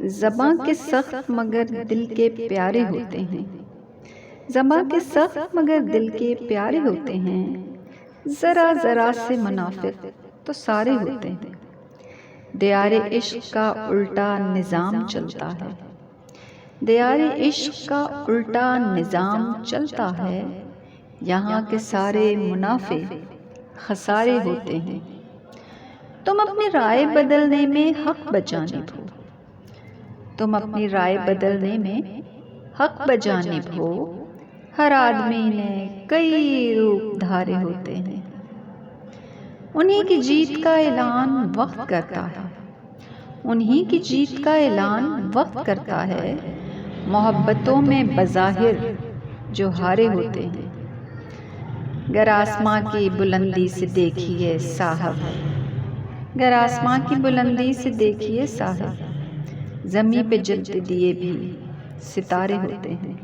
ज़बां के सख्त मगर दिल के प्यारे होते हैं। ज़बां के सख्त मगर दिल के प्यारे होते हैं। ज़रा ज़रा से मुनाफिक तो सारे होते हैं। दियारे इश्क का उल्टा निज़ाम चलता है। दियारे इश्क का उल्टा निज़ाम चलता है। यहाँ के सारे मुनाफे खसारे होते हैं। तुम अपनी राय बदलने में हक बजानिब हो। तुम अपनी राय बदलने में हक बजानिब हो। हर आदमी ने कई रूप धारे होते हैं। उन्हीं की जीत का ऐलान वक्त करता है। उन्हीं की जीत का ऐलान वक्त करता है। मोहब्बतों में बज़ाहिर जो हारे होते हैं। गर आसमां की बुलंदी से देखिए साहब, गर आसमां की बुलंदी से देखिए साहब, ज़मीं पे जलते दिए भी सितारे होते हैं।